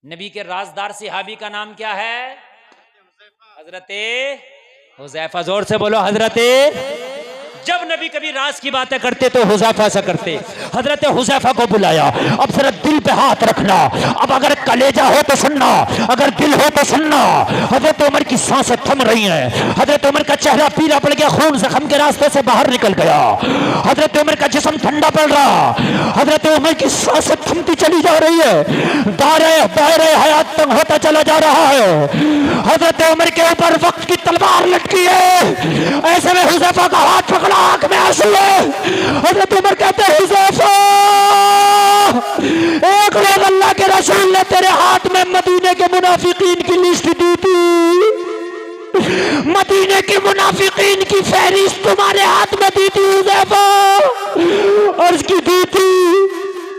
नबी के राजदार सहाबी का नाम क्या है? हजरते हुज़ैफा। जोर से बोलो हजरते। जब नबी कभी राज की बातें करते तो हुज़ैफा से करते। हजरत हुज़ैफा को बुलाया, अब जरा दिल पे हाथ रखना, अब अगर कलेजा हो तो सुनना, अगर दिल हो तो सुनना। हजरत उमर की सांसें थम रही हैं, हजरत उमर का चेहरा पीला पड़ गया, खून जख्म के रास्ते से बाहर निकल गया, हजरत उमर का जिस्म ठंडा पड़ रहा, हजरत उमर की सांसें थमती चली जा रही है, दायरे हयात तंग होता चला जा रहा है। हजरत उमर के ऊपर वक्त की तलवार लटकी है। ऐसे में हुज़ैफा का हाथ पकड़ा, आंख में आंसू है। हजरत उमर कहते हैं हुज़ैफा, एक रोज अल्लाह के रसूल ने तेरे हाथ में मदीने के मुनाफिकीन की लिस्ट दी थी, मदीने के मुनाफिकीन की फहरिस्त तुम्हारे हाथ में दी थी हुज़ैफा, और उसकी दी थी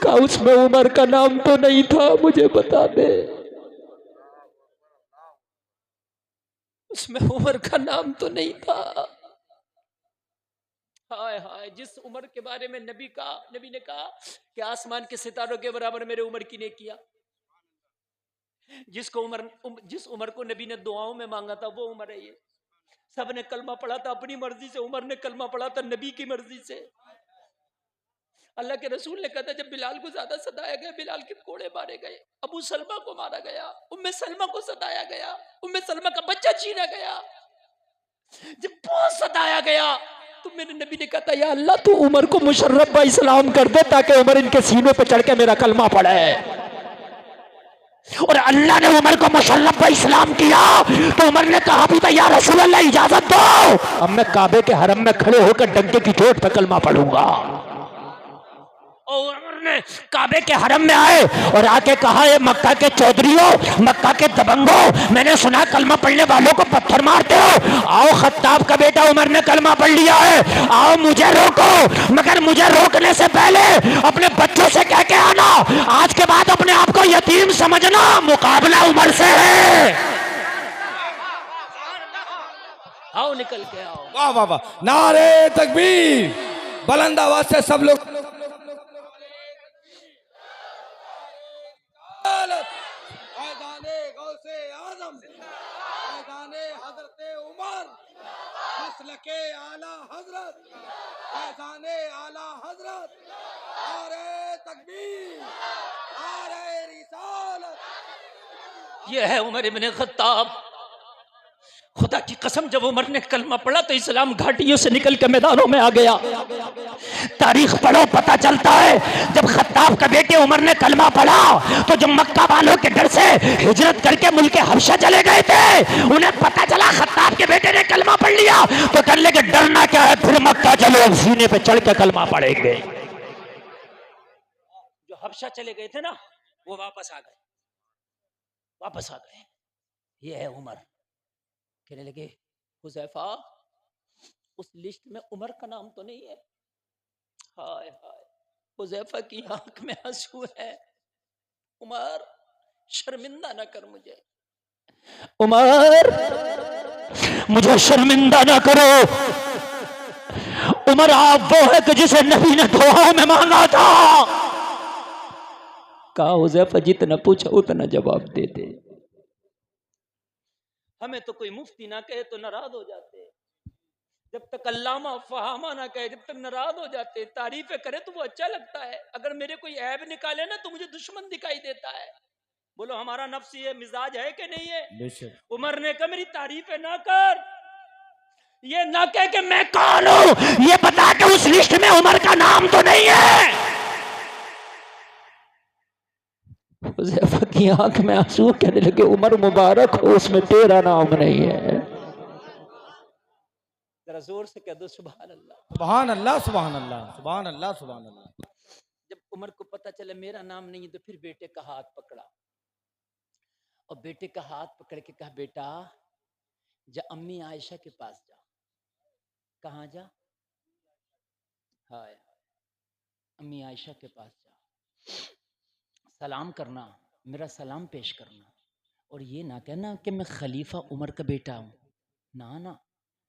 का उसमें उमर का नाम तो नहीं था, मुझे बता दे। उसमें उमर का नाम तो नहीं था। हाय हाय, जिस उमर के बारे में नबी ने कहा कि आसमान के सितारों के बराबर मेरे उमर की ने किया, जिस उमर को नबी ने दुआओं में मांगा था वो उमर है ये। सब ने कलमा पढ़ा था अपनी मर्जी से, उमर ने कलमा पढ़ा था नबी की मर्जी से। अल्लाह के रसूल ने कहा था जब बिलाल को ज्यादा सताया गया, बिलाल के कोड़े मारे गए, अबू सलमा को मारा गया, उम्मे सलमा को सताया गया, उम्मे सलमा का बच्चा छीना गया, जब बहुत सताया गया तो मेरे नबी ने कहा था या अल्लाह तू उमर को मुशर्रफ बा इस्लाम कर दे ताकि उमर इनके सीनों पे चढ़ के मेरा कलमा पढ़े। और अल्लाह ने उमर को मुशर्रफ बा इस्लाम किया तो उमर ने कहा भी था या रसूल अल्लाह इजाजत दो, अब मैं काबे के हरम में खड़े होकर डंके की चोट पे कलमा पढ़ूंगा। और उमर ने काबे के हरम में आए और आके कहा ये मक्का के चौधरियों, मक्का के दबंगों, मैंने सुना कलमा पढ़ने वालों को पत्थर मारते हो, आओ खत्ताब का बेटा उमर ने कलमा पढ़ लिया है, आओ मुझे रोको, मगर मुझे रोकने से पहले अपने बच्चों से कह के आना आज के बाद अपने आप को यतीम समझना, मुकाबला उमर से है। आओ निकल के आओ। वाह वाह वाह, नारे तकबीर, बुलंद आवाज से सब लोग। यह है उमर इब्ने खत्ताब। खुदा की कसम जब उमर ने कलमा पढ़ा तो इस्लाम घाटियों से निकल के मैदानों में आ गया। तारीख पढ़ो पता चलता है जब खत्ताब का बेटे उमर ने कलमा पढ़ा तो जब मक्का वालों के डर से हिजरत करके मुल्क हबशा चले गए थे, उन्हें पता चला खत्ताब के बेटे ने कलमा पढ़ लिया तो कर ले के डरना क्या है, फिर मक्का चलो सीने पे चढ़ के कलमा पढ़ेंगे। जो हबशा चले गए थे ना वो वापस आ गए। ये है उमर। कहने लगे हुज़ैफा उस लिस्ट में उमर का नाम तो नहीं है। हाय हाय, हुज़ैफा की आंख में आंसू है। उमर शर्मिंदा ना कर मुझे, उमर मुझे शर्मिंदा ना करो। उमर आप वो है कि जिसे नबी ने दुआओं में मांगा था। कहा हुज़ैफा जितना पूछा उतना जवाब दे दे, हमें तो कोई मुफ्ती ना कहे तो नाराज हो जाते, जब तक अल्लामा फहामा ना कहे जब तक नाराज हो जाते, तारीफें करे तो वो अच्छा लगता है, अगर मेरे कोई ऐब निकाले ना तो मुझे दुश्मन दिखाई देता है। बोलो हमारा नफ्स ये मिजाज है कि नहीं है? उमर ने कहा मेरी तारीफें ना कर, ये ना कह के मैं कौन हूं, ये बता के उस लिस्ट में उमर का नाम तो नहीं है। हुज़ैफा की आंख में आंसू, कहने लगे उमर मुबारक हो उसमें तेरा नाम नहीं है। जरा जोर से कह दो सुभान अल्लाह। सुभान अल्लाह सुभान अल्लाह सुभान अल्लाह सुभान अल्लाह। जब उमर को पता चला मेरा नाम नहीं है तो फिर बेटे का हाथ पकड़ा और बेटे का हाथ पकड़ के कहा बेटा जा अम्मी आयशा के पास जा। कहाँ जा? हाय अम्मी आयशा के पास जा, सलाम करना, मेरा सलाम पेश करना, और ये ना कहना कि मैं खलीफा उमर का बेटा हूं। ना ना,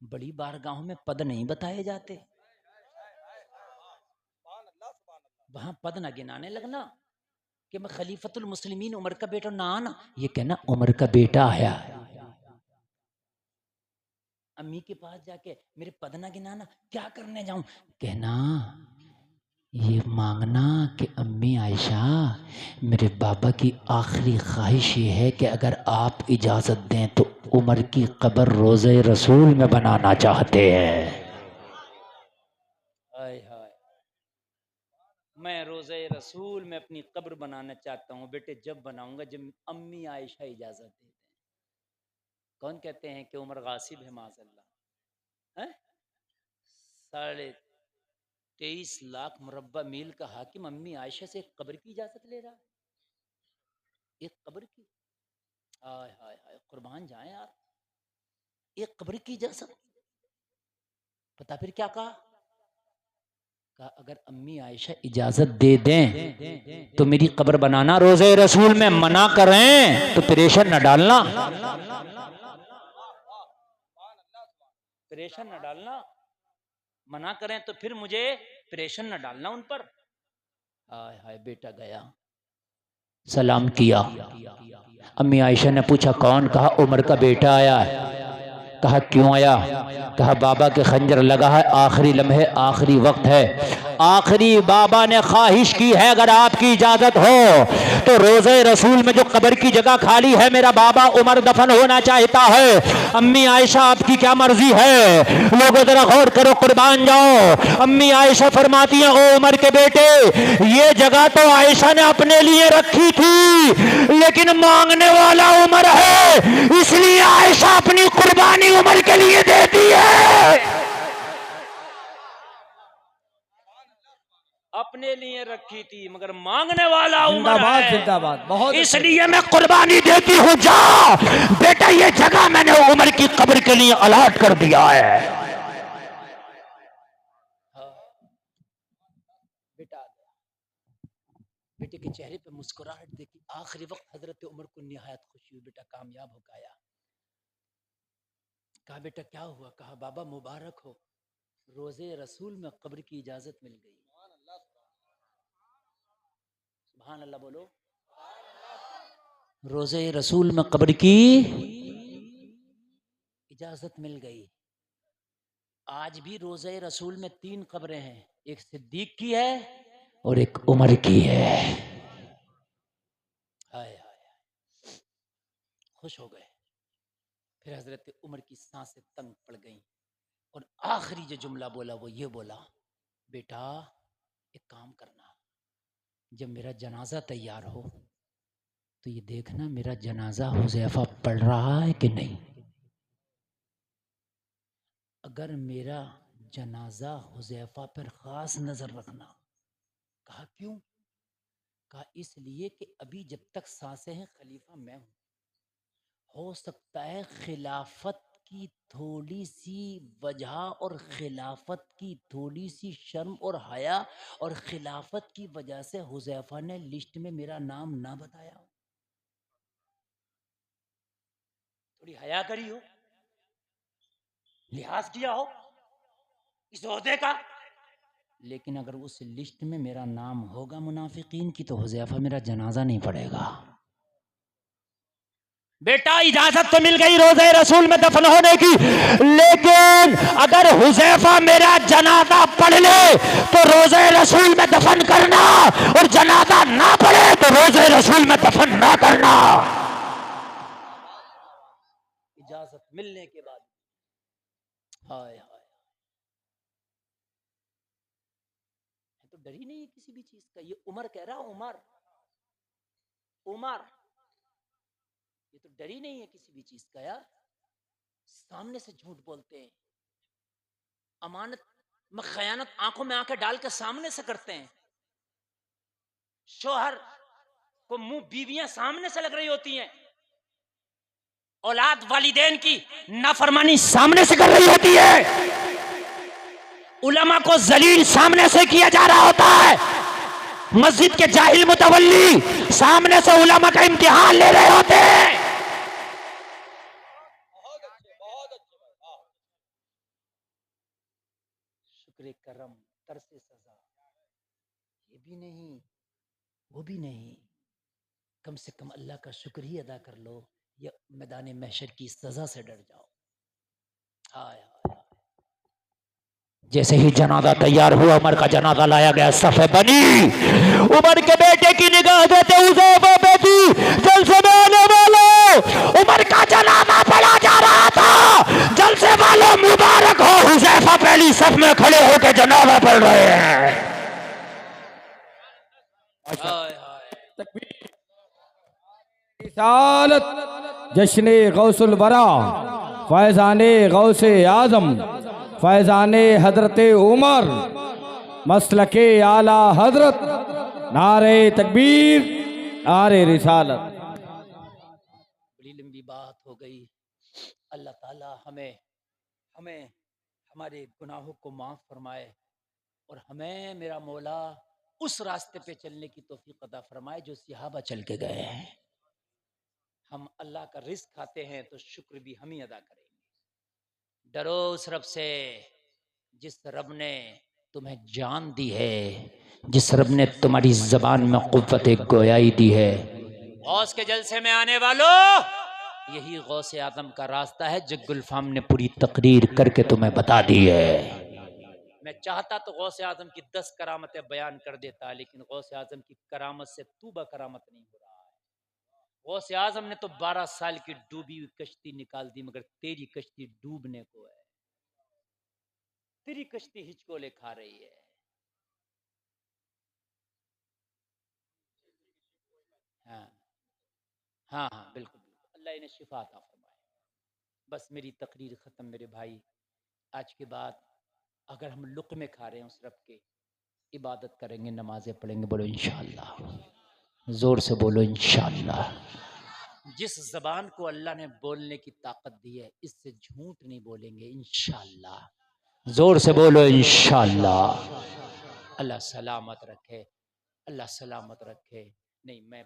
बड़ी बारगाहों में पद नहीं बताए जाते, वहां पद ना गिनाने लगना। कि मैं खलीफतुल मुस्लिमीन उमर का बेटा ना आना, ये कहना उमर का बेटा आया। अम्मी के पास जाके मेरे पदना गिनाना, क्या करने जाऊं, कहना ये मांगना कि अम्मी आयशा मेरे बाबा की आखिरी ख्वाहिश ये है कि अगर आप इजाज़त दें तो उमर की कब्र रोज़े रसूल में बनाना चाहते हैं। हाय हाय, मैं रोज़े रसूल में अपनी कब्र बनाना चाहता हूँ। बेटे जब बनाऊंगा जब अम्मी आयशा इजाज़त दे दें। कौन कहते हैं कि उमर गासिब है माज़अल्लाह है? 23.5 लाख मुरब्बा मील का हाकिम अम्मी आयशा से एक कब्र की इजाज़त ले रहा है, एक कब्र की। हाय हाय हाय, कुर्बान जाए यार, एक कब्र की इजाज़त। पता फिर क्या कहा, अगर अम्मी आयशा इजाजत दे दें तो मेरी कब्र बनाना, रोजे रसूल में मना करें तो प्रेशर न डालना, प्रेशर न डालना, मना करें तो फिर मुझे प्रेशर न डालना उन पर। हाय हाय, बेटा गया, सलाम किया। अम्मी आयशा ने पूछा कौन, कहा उमर का बेटा आया है। कहा क्यों आया, कहा बाबा के खंजर लगा है, आखिरी लम्हे आखिरी वक्त है, आखिरी बाबा ने ख्वाहिश की है अगर आपकी इजाजत हो तो रोजे रसूल में जो कब्र की जगह खाली है मेरा बाबा उमर दफन होना चाहता है। अम्मी आयशा आपकी क्या मर्जी है, लोगों जरा गौर करो, कुर्बान जाओ। अम्मी आयशा फरमाती है ओ उमर के बेटे, ये जगह तो आयशा ने अपने लिए रखी थी लेकिन मांगने वाला उमर है, इसलिए आयशा अपनी कुर्बानी उमर के लिए देती है। अपने लिए रखी थी मगर मांगने वाला उमर है, जिंदाबाद, बहुत इसलिए मैं कुर्बानी देती हूँ। जा बेटा, ये जगह मैंने उमर की कब्र के लिए अलॉट कर दिया है। बेटा बेटे के चेहरे पे मुस्कुराहट देखी, आखिरी वक्त हजरत उमर को निहायत खुशी हुई, बेटा कामयाब हो गया। कहा बेटा क्या हुआ, कहा बाबा मुबारक हो, रोजे रसूल में कब्र की इजाजत मिल गई। सुभान अल्लाह बोलो, रोजे रसूल में कब्र की इजाजत मिल गई। आज भी रोजे रसूल में 3 कब्रें हैं, एक सिद्दीक की है और एक उमर की है। हाय हाय, खुश हो गए। फिर हजरत उमर की सांसें तंग पड़ गईं और आखिरी जो जुमला बोला वो ये बोला, बेटा एक काम करना, जब मेरा जनाजा तैयार हो तो ये देखना मेरा जनाजा हुज़ैफा पढ़ रहा है कि नहीं। अगर मेरा जनाजा हुज़ैफा पर खास नजर रखना। कहा क्यों, कहा इसलिए कि अभी जब तक सांसें हैं खलीफा मैं हूं, हो सकता है खिलाफत की थोड़ी सी वजह और खिलाफत की थोड़ी सी शर्म और हया और खिलाफत की वजह से हुज़ैफा ने लिस्ट में मेरा नाम ना बताया हो, थोड़ी हया करी हो, लिहाज किया हो इस ओहदे का। लेकिन अगर उस लिस्ट में मेरा नाम होगा मुनाफिकीन की तो हुज़ैफा मेरा जनाजा नहीं पड़ेगा। बेटा इजाजत तो मिल गई रोज़े रसूल में दफन होने की, लेकिन अगर हुज़ैफा मेरा जनाजा पढ़ ले तो रोज़े रसूल में दफन करना, और जनाजा ना पढ़े तो रोज़े रसूल में दफन ना करना। इजाजत मिलने के बाद हाय हाय, तो डर ही नहीं है किसी भी चीज का। ये उमर कह रहा, उमर उमर ये तो डर ही नहीं है किसी भी चीज का यार। सामने से झूठ बोलते हैं, अमानत में खयानत आंखों में आंखें डाल के सामने से करते हैं। शोहर को मुंह बीवियां सामने से लग रही होती हैं, औलाद वालिदैन की नाफरमानी सामने से कर रही होती है, उलमा को जलील सामने से किया जा रहा होता है, मस्जिद के जाहिल मुतवल्ली सामने से उलमा का इम्तिहान ले रहे होते हैं। शुक्र करम तरसे सजा, ये भी नहीं वो भी नहीं, कम से कम अल्लाह का शुक्र ही अदा कर लो, या मैदान महशर की सजा से डर जाओ। हाय हाय। जैसे ही जनाजा तैयार हुआ, उमर का जनाजा लाया गया, सफे बनी, उमर के बेटे की निगाह देते हुज़ैफा पे थी। जलसे में आने वालों, उमर का जनाजा पढ़ा जा रहा था। जलसे वालों मुबारक हो, हुज़ैफा पहली सफ में खड़े होकर जनाजा पढ़ रहे हैं। हाय हाय। रिसालत जश्न गौसुल बरा फैजाने गौसे आजम फैजाने हजरत उमर मसलके आला हजरत नारे तकबीर नारे रिसालत। बड़ी लंबी बात हो गई। अल्लाह ताला हमें हमारे गुनाहों को माफ़ फरमाए और हमें मेरा मौला उस रास्ते पे चलने की तौफीक अता फरमाए जो सहाबा चल के गए हैं। हम अल्लाह का रिज़्क खाते हैं तो शुक्र भी हम ही अदा करेंगे। डरो उस रब से जिस रब ने तुम्हें जान दी है, जिस रब ने तुम्हारी ज़बान में क़ुव्वत गोयाई दी है। गौस के जलसे में आने वालों, यही गौस आज़म का रास्ता है जो गुलफाम ने पूरी तकरीर करके तुम्हें बता दी है। मैं चाहता तो गौस आज़म की 10 करामतें बयान कर देता, लेकिन गौस आज़म की करामत से तू करामत नहीं हो रहा है। गौस आज़म ने तो 12 साल की डूबी हुई कश्ती निकाल दी, मगर तेरी कश्ती डूबने को है, तेरी कश्ती हिचकोले खा रही है। हाँ हाँ हाँ, बिल्कुल बिल्कुल, अल्लाह इन्हें शिफा अता फरमाए। बस मेरी तकरीर ख़त्म मेरे भाई। आज के बाद अगर हम लुक़मे खा रहे हैं उस रब के, इबादत करेंगे, नमाजें पढ़ेंगे। बोलो इंशाअल्लाह, ज़ोर से बोलो इंशाअल्लाह। जिस ज़बान को अल्लाह ने बोलने की ताकत दी है, इससे झूठ नहीं बोलेंगे इंशाअल्लाह। ज़ोर से बोलो इंशाअल्लाह। अल्लाह सलामत रखे, अल्लाह सलामत रखे। नहीं, मैं